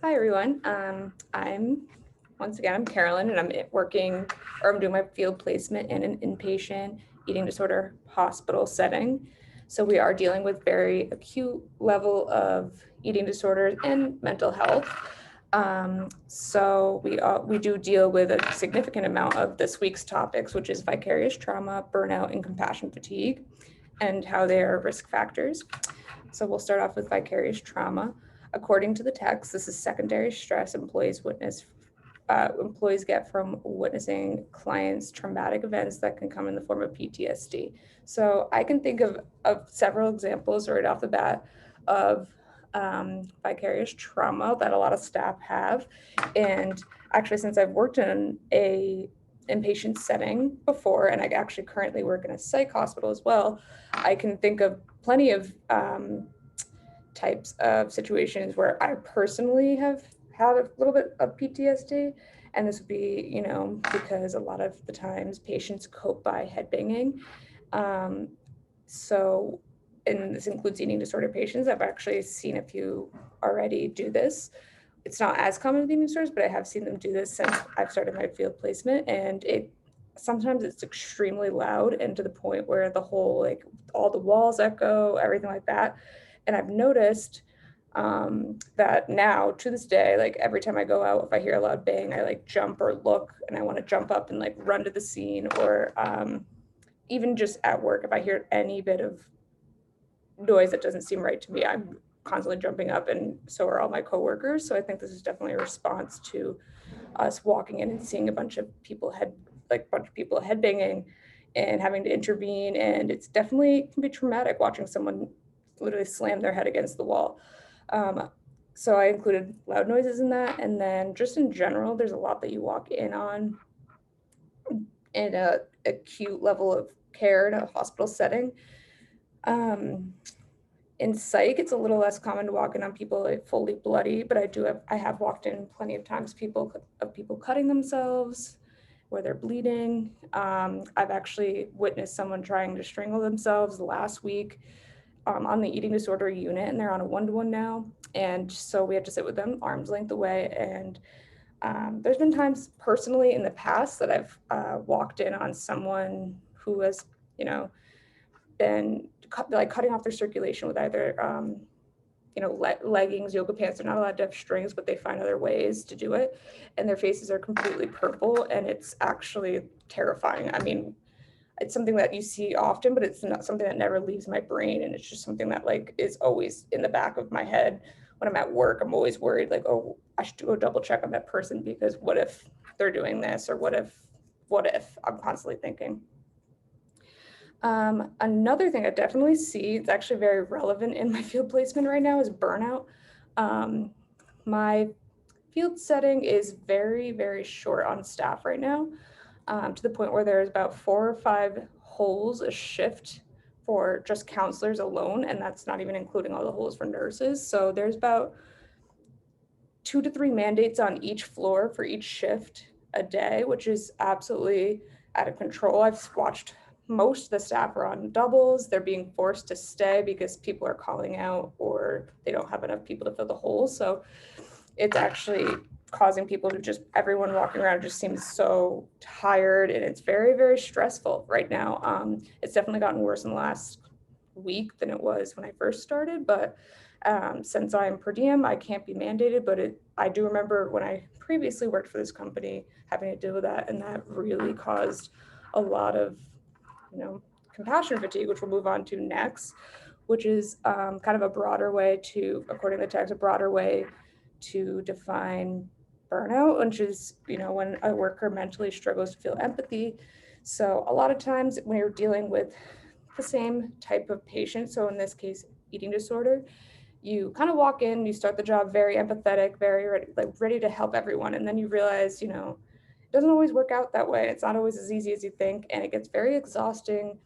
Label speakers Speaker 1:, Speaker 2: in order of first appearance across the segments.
Speaker 1: Hi, everyone. I'm Carolyn, and I'm doing my field placement in an inpatient eating disorder hospital setting. So we are dealing with very acute level of eating disorders and mental health. We do deal with a significant amount of this week's topics, which is vicarious trauma, burnout, and compassion fatigue, and how they are risk factors. So we'll start off with vicarious trauma. According to the text, this is secondary stress employees get from witnessing clients' traumatic events that can come in the form of PTSD. So I can think of several examples right off the bat of vicarious trauma that a lot of staff have. And actually, since I've worked in a inpatient setting before, and I actually currently work in a psych hospital as well, I can think of plenty of types of situations where I personally have had a little bit of PTSD. And this would be, because a lot of the times patients cope by headbanging. Um, so, and this includes eating disorder patients. I've actually seen a few already do this. It's not as common with eating disorders, but I have seen them do this since I've started my field placement. And sometimes it's extremely loud and to the point where all the walls echo, everything like that. And I've noticed that now to this day, like every time I go out, if I hear a loud bang, I like jump or look and I want to jump up and like run to the scene, or even just at work, if I hear any bit of noise that doesn't seem right to me, I'm constantly jumping up, and so are all my coworkers. So I think this is definitely a response to us walking in and seeing a bunch of people headbanging and having to intervene. And it's definitely can be traumatic watching someone literally slam their head against the wall. Um, so I included loud noises in that. And then just in general, there's a lot that you walk in on in a acute level of care in a hospital setting. Um, in psych, it's a little less common to walk in on people like fully bloody, but I have walked in plenty of times people cutting themselves where they're bleeding. I've actually witnessed someone trying to strangle themselves last week on the eating disorder unit, and they're on a 1-to-1 now. And so we have to sit with them arm's length away. And there's been times personally in the past that I've walked in on someone who has, you know, been cutting off their circulation with either leggings, yoga pants. They're not allowed to have strings, but they find other ways to do it, and their faces are completely purple, and it's actually terrifying. I mean, it's something that you see often, but it's not something that never leaves my brain, and it's just something that like is always in the back of my head. When I'm at work, I'm always worried, like, oh, I should go double check on that person, because what if they're doing this, or what if I'm constantly thinking. Another thing I definitely see, it's actually very relevant in my field placement right now, is burnout. My field setting is very, very short on staff right now, to the point where there's about 4 or 5 holes a shift for just counselors alone, and that's not even including all the holes for nurses. So there's about 2 to 3 mandates on each floor for each shift a day, which is absolutely out of control. I've watched most of the staff are on doubles. They're being forced to stay because people are calling out or they don't have enough people to fill the holes. So it's actually causing people to everyone walking around just seems so tired, and it's very, very stressful right now. It's definitely gotten worse in the last week than it was when I first started, but since I'm per diem, I can't be mandated, but I do remember when I previously worked for this company having to deal with that, and that really caused a lot of, compassion fatigue, which we'll move on to next, which is kind of a broader way to, according to the text, a broader way to define burnout, which is, when a worker mentally struggles to feel empathy. So a lot of times when you're dealing with the same type of patient, so in this case, eating disorder, you kind of walk in, you start the job very empathetic, very ready to help everyone. And then you realize, it doesn't always work out that way. It's not always as easy as you think. And it gets very exhausting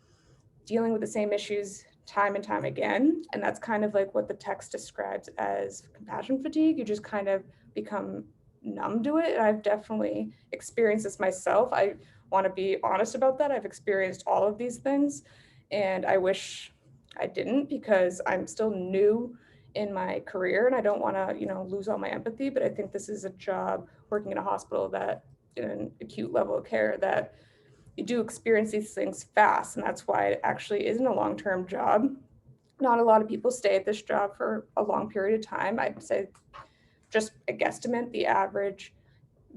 Speaker 1: dealing with the same issues time and time again. And that's kind of like what the text describes as compassion fatigue. You just kind of become numb to it. And I've definitely experienced this myself. I want to be honest about that. I've experienced all of these things, and I wish I didn't, because I'm still new in my career, and I don't want to, lose all my empathy, but I think this is a job working in a hospital that in an acute level of care that you do experience these things fast, and that's why it actually isn't a long-term job. Not a lot of people stay at this job for a long period of time. I'd say just a guesstimate, the average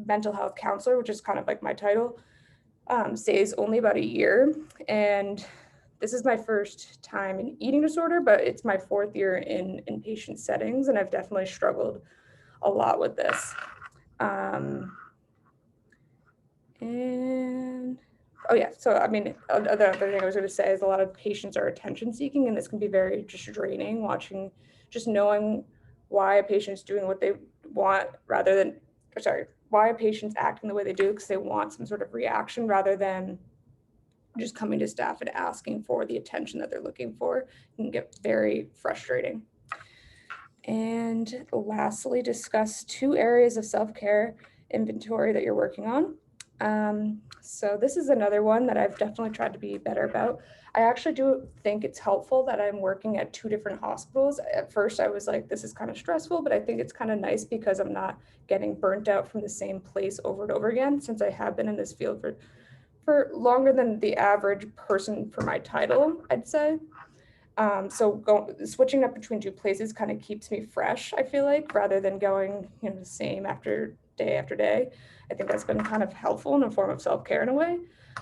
Speaker 1: mental health counselor, which is kind of like my title, stays only about a year. And this is my first time in eating disorder, but it's my 4th year in inpatient settings, and I've definitely struggled a lot with this. And oh yeah, so I mean, the other thing I was going to say is a lot of patients are attention seeking, and this can be very just draining, watching, just knowing why a patient's doing what they want rather than, why a patient's acting the way they do because they want some sort of reaction rather than just coming to staff and asking for the attention that they're looking for. It can get very frustrating. And lastly, discuss 2 areas of self-care inventory that you're working on. So this is another one that I've definitely tried to be better about. I actually do think it's helpful that I'm working at 2 different hospitals. At first I was like, this is kind of stressful, but I think it's kind of nice because I'm not getting burnt out from the same place over and over again, since I have been in this field for longer than the average person for my title, I'd say. So switching up between 2 places kind of keeps me fresh, I feel like, rather than going, the same after day. I think that's been kind of helpful in a form of self-care in a way.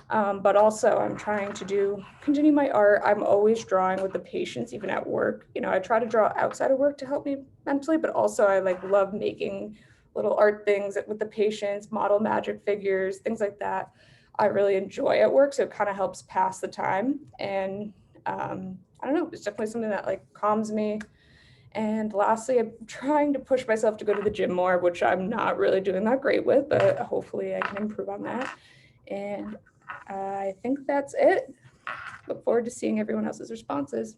Speaker 1: But also I'm trying to continue my art. I'm always drawing with the patients, even at work. I try to draw outside of work to help me mentally, but also I love making little art things with the patients, model magic figures, things like that. I really enjoy at work, so it kind of helps pass the time. And I don't know, it's definitely something that calms me. And lastly, I'm trying to push myself to go to the gym more, which I'm not really doing that great with, but hopefully I can improve on that. And I think that's it. Look forward to seeing everyone else's responses.